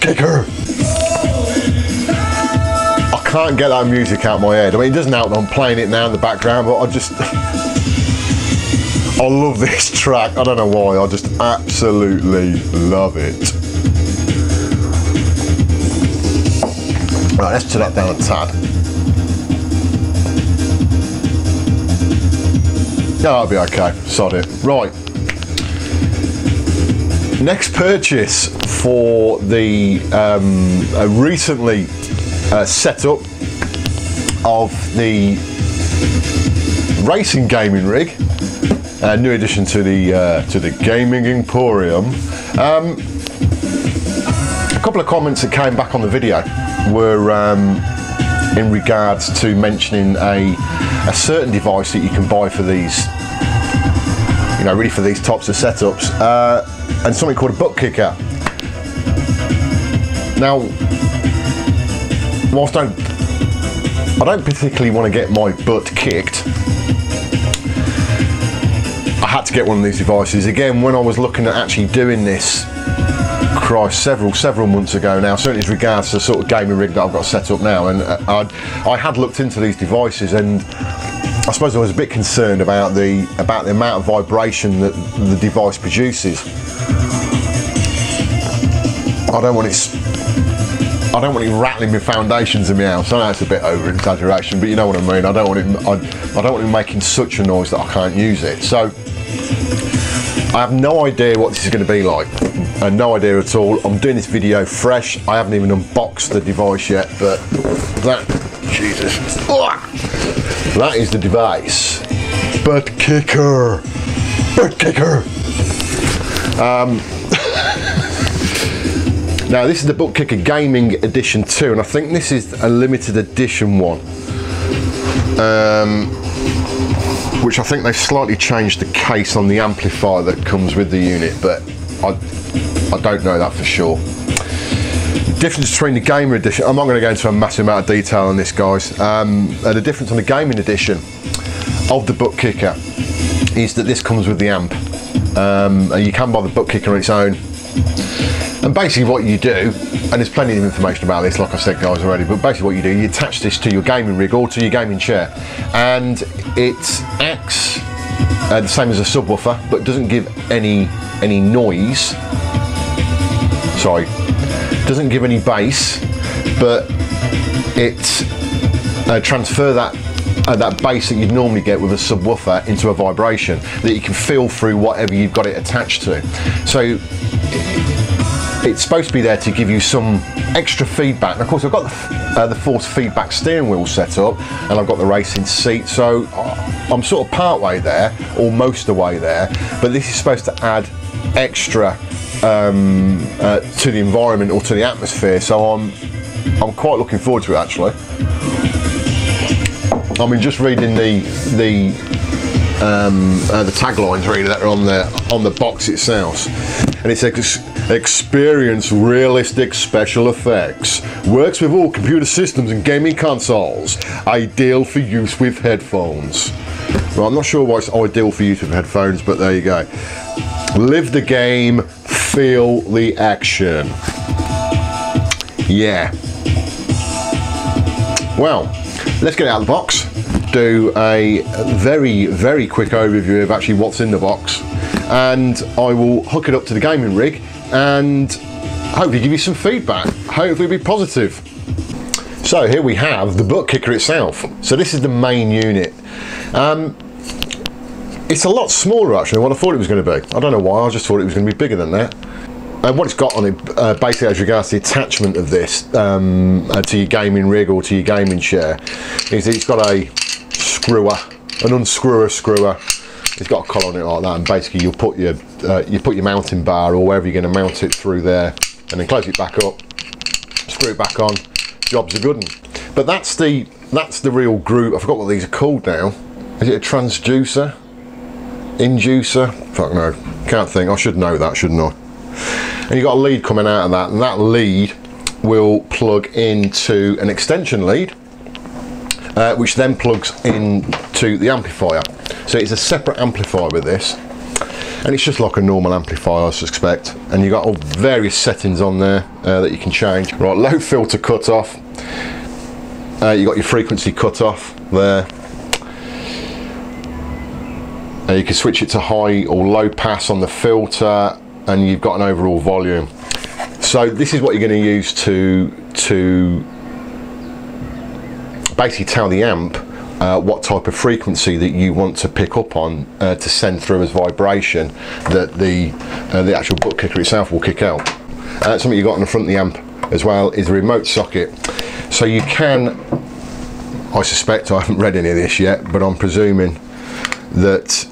ButtKicker. I can't get that music out of my head. I mean, it doesn't help that I'm playing it now in the background, but I love this track. I don't know why, I just absolutely love it. Right, let's turn that down a tad. Yeah, that'll be okay, sod it. Right. Next purchase for the recently set up of the racing gaming rig, new addition to the gaming emporium. A couple of comments that came back on the video were in regards to mentioning a certain device that you can buy for these, you know, really for these types of setups, and something called a ButtKicker. Now, whilst I don't particularly want to get my butt kicked, I had to get one of these devices. Again, when I was looking at actually doing this, Christ, several months ago now, certainly as regards to the sort of gaming rig that I've got set up now, and I had looked into these devices, and I suppose I was a bit concerned about the amount of vibration that the device produces. I don't want it rattling my foundations in my house. I know it's a bit over exaggeration, but you know what I mean. I don't want it making such a noise that I can't use it. So I have no idea what this is going to be like. No idea at all. I'm doing this video fresh. I haven't even unboxed the device yet, but that, Jesus, that is the device. ButtKicker. ButtKicker. Now this is the ButtKicker Gaming Edition 2, and I think this is a limited edition one, which I think they've slightly changed the case on the amplifier that comes with the unit, but I don't know that for sure. The difference between the Gamer Edition, I'm not going to go into a massive amount of detail on this, guys. The difference on the Gaming Edition of the ButtKicker is that this comes with the amp. You can buy the ButtKicker on its own. And basically what you do, and there's plenty of information about this, like I said, guys, already, but basically what you do, you attach this to your gaming rig or to your gaming chair, and it acts the same as a subwoofer, but doesn't give any noise. Sorry, doesn't give any bass, but it transfer that bass that you'd normally get with a subwoofer into a vibration that you can feel through whatever you've got it attached to. So it's supposed to be there to give you some extra feedback. And of course, I've got the force feedback steering wheel set up, and I've got the racing seat, so I'm sort of part way there, or most of the way there, but this is supposed to add extra to the environment or to the atmosphere, so I'm quite looking forward to it, actually. I mean, just reading the taglines really that are on the box itself, and it says experience realistic special effects, works with all computer systems and gaming consoles, ideal for use with headphones. Well, I'm not sure why it's ideal for use with headphones, but there you go. Live the game, feel the action. Yeah. Well, let's get it out of the box, do a very quick overview of actually what's in the box, and I will hook it up to the gaming rig and hopefully give you some feedback, hopefully be positive. So here we have the ButtKicker itself. So this is the main unit. It's a lot smaller actually than what I thought it was going to be. I don't know why, I just thought it was going to be bigger than that. And what it's got on it, basically as regards to the attachment of this to your gaming rig or to your gaming chair, is that it's got a screwer, an unscrewer screwer. It's got a collar on it like that, and basically you'll put your mounting bar or wherever you're going to mount it through there, and then close it back up, screw it back on, job's a good one. But that's the real group. I forgot what these are called now. Is it a transducer? Inducer? Fuck no, can't think. I should know that, shouldn't I? And you've got a lead coming out of that, and that lead will plug into an extension lead, which then plugs into the amplifier. So it's a separate amplifier with this. and it's just like a normal amplifier, I suspect. And you've got all various settings on there that you can change. Right, low filter cutoff. You got your frequency cutoff there. You can switch it to high or low pass on the filter, and you've got an overall volume. So this is what you're going to use to basically tell the amp what type of frequency that you want to pick up on to send through as vibration that the actual ButtKicker itself will kick out. Something you got on the front of the amp as well is a remote socket. So you can, I suspect, I haven't read any of this yet, but I'm presuming that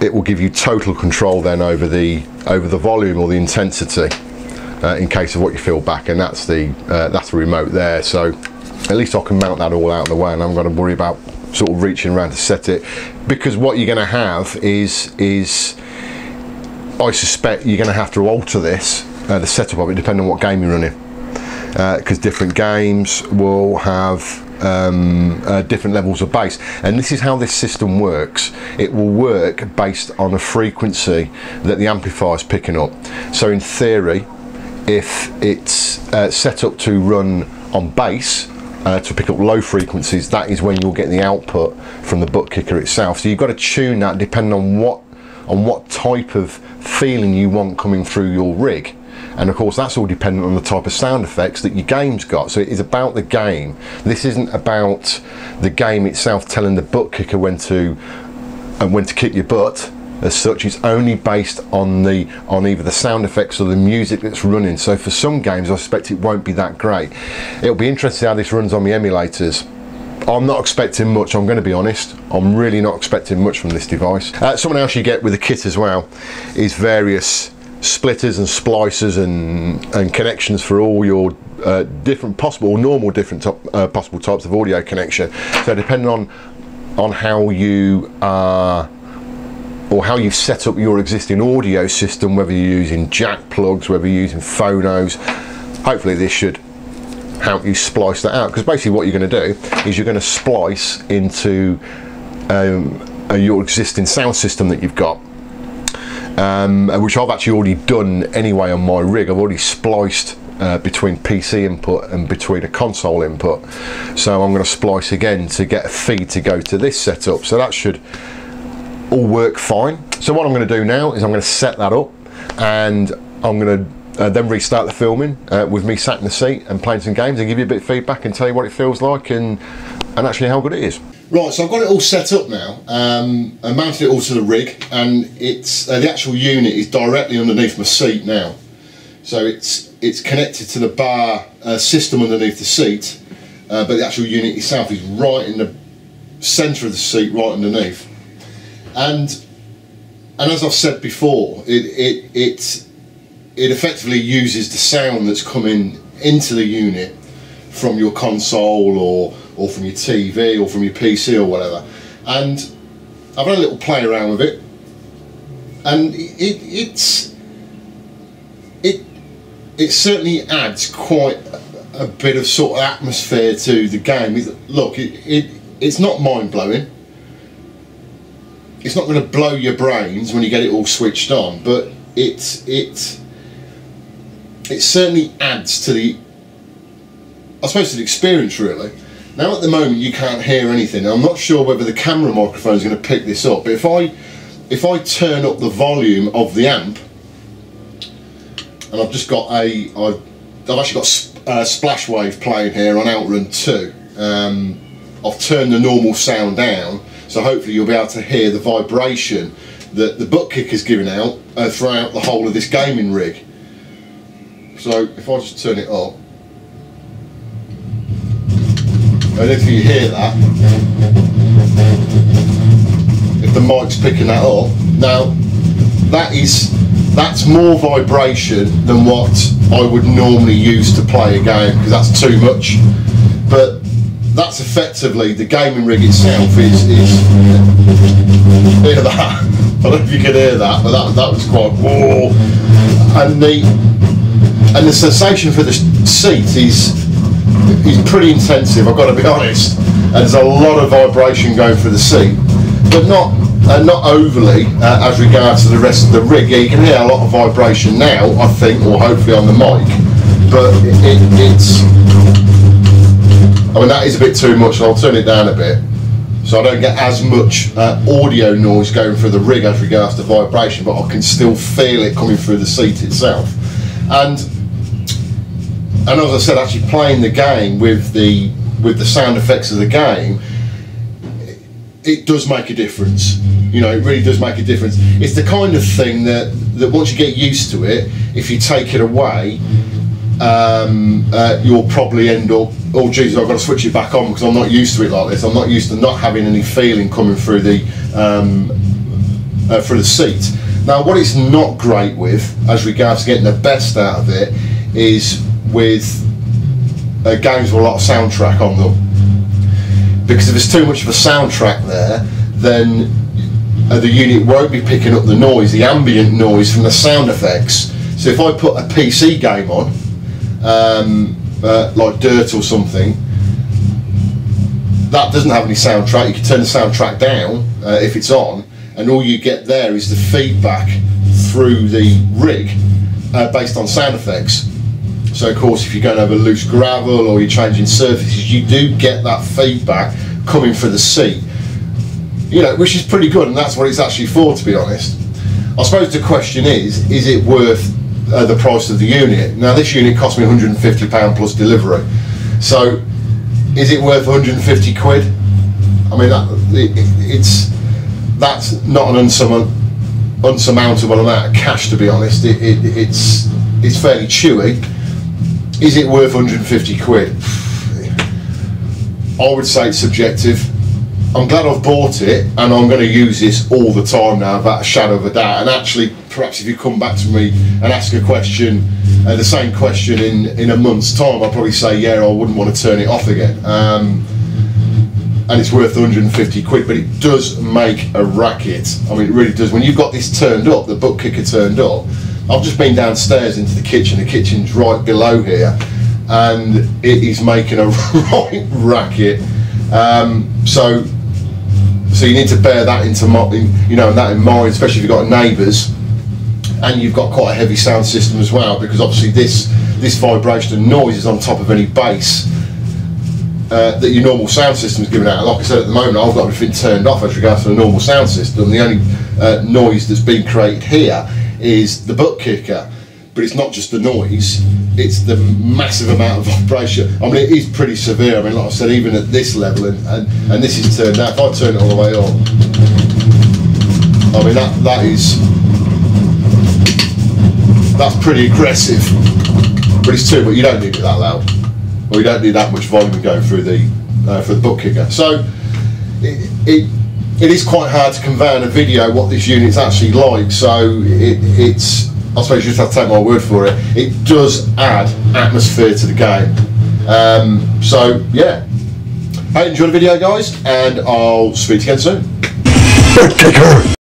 it will give you total control then over the volume or the intensity in case of what you feel back, and that's the remote there. So at least I can mount that all out of the way, and I'm going to worry about sort of reaching around to set it, because what you're going to have is I suspect you're going to have to alter this, the setup of it, depending on what game you're running, because different games will have different levels of bass, and this is how this system works. It will work based on a frequency that the amplifier is picking up. So in theory, if it's set up to run on bass, to pick up low frequencies, that is when you'll get the output from the ButtKicker itself. So you've got to tune that depending on what type of feeling you want coming through your rig. And of course that's all dependent on the type of sound effects that your game's got. So it is about the game. This isn't about the game itself telling the ButtKicker when to kick your butt. As such, it's only based on either the sound effects or the music that's running. So for some games I suspect it won't be that great. It'll be interesting how this runs on the emulators. I'm not expecting much, I'm going to be honest. I'm really not expecting much from this device. Something else you get with the kit as well is various splitters and splicers and connections for all your different possible or normal different possible types of audio connection. So depending on how you are or how you've set up your existing audio system, whether you're using jack plugs, whether you're using phonos, hopefully this should help you splice that out, because basically what you're going to do is you're going to splice into your existing sound system that you've got, which I've actually already done anyway on my rig. I've already spliced between PC input and between a console input, so I'm going to splice again to get a feed to go to this setup. So that should all work fine. So what I'm going to do now is I'm going to set that up, and I'm going to then restart the filming with me sat in the seat and playing some games, and give you a bit of feedback and tell you what it feels like and actually how good it is. Right, so I've got it all set up now. I mounted it all to the rig, and it's the actual unit is directly underneath my seat now. So it's connected to the bar system underneath the seat, but the actual unit itself is right in the centre of the seat, right underneath. And as I've said before, it effectively uses the sound that's coming into the unit from your console or from your TV or from your PC or whatever. And I've had a little play around with it, and it certainly adds quite a bit of sort of atmosphere to the game. Look, it's not mind-blowing. It's not going to blow your brains when you get it all switched on, but it certainly adds to the, I suppose, to the experience really. Now at the moment you can't hear anything. I'm not sure whether the camera microphone is going to pick this up, but if I turn up the volume of the amp, and I've just got I've actually got Splash Wave playing here on Outrun 2. I've turned the normal sound down, so hopefully you'll be able to hear the vibration that the ButtKicker is giving out throughout the whole of this gaming rig. So if I just turn it up, and if you hear that, if the mic's picking that up, now that's more vibration than what I would normally use to play a game, because that's too much. But that's effectively the gaming rig itself is hear that. I don't know if you can hear that, but that was quite whoa. And the sensation for the seat is pretty intensive, I've got to be honest. And there's a lot of vibration going through the seat, but not not overly as regards to the rest of the rig. Yeah, you can hear a lot of vibration now, I think, or hopefully on the mic, but it's, I mean, that is a bit too much, and I'll turn it down a bit so I don't get as much audio noise going through the rig as regards to vibration, but I can still feel it coming through the seat itself. And as I said, actually playing the game with the sound effects of the game, it does make a difference. You know, it really does make a difference. It's the kind of thing that once you get used to it, if you take it away, you'll probably end up, oh geez, I've got to switch it back on because I'm not used to it like this. I'm not used to not having any feeling coming through the seat. Now, what it's not great with, as regards to getting the best out of it, is with games with a lot of soundtrack on them. Because if there's too much of a soundtrack there, then the unit won't be picking up the noise, the ambient noise from the sound effects. So if I put a PC game on, like Dirt or something, that doesn't have any soundtrack. You can turn the soundtrack down if it's on, and all you get there is the feedback through the rig based on sound effects. So of course, if you're going over loose gravel or you're changing surfaces, you do get that feedback coming for the seat, you know, which is pretty good, and that's what it's actually for, to be honest. I suppose the question is it worth the price of the unit? Now, this unit cost me £150 plus delivery, so is it worth 150 quid? I mean, that's not an unsurmountable amount of cash, to be honest. It's fairly chewy. Is it worth 150 quid? I would say it's subjective. I'm glad I've bought it, and I'm going to use this all the time now, without a shadow of a doubt. And actually, perhaps if you come back to me and ask a question, the same question in a month's time, I'll probably say, yeah, I wouldn't want to turn it off again. And it's worth 150 quid, but it does make a racket. I mean, it really does. When you've got this turned up, the ButtKicker turned up, I've just been downstairs into the kitchen. The kitchen's right below here, and it is making a right racket. So you need to bear that in mind, especially if you've got neighbours and you've got quite a heavy sound system as well, because obviously this vibration and noise is on top of any bass that your normal sound system is giving out. Like I said, at the moment I've got everything turned off as regards to the normal sound system. The only noise that's being created here is the ButtKicker, but it's not just the noise, it's the massive amount of vibration. I mean, it is pretty severe. I mean, like I said, even at this level, and this is turned out, if I turn it all the way on, I mean, that's pretty aggressive, but it's too, but you don't need it that loud, or you don't need that much volume going through for the ButtKicker. So it is quite hard to convey in a video what this unit's actually like. So it's, I suppose you just have to take my word for it. It does add atmosphere to the game. So yeah, I hope you enjoyed the video, guys, and I'll speak to you again soon. ButtKicker.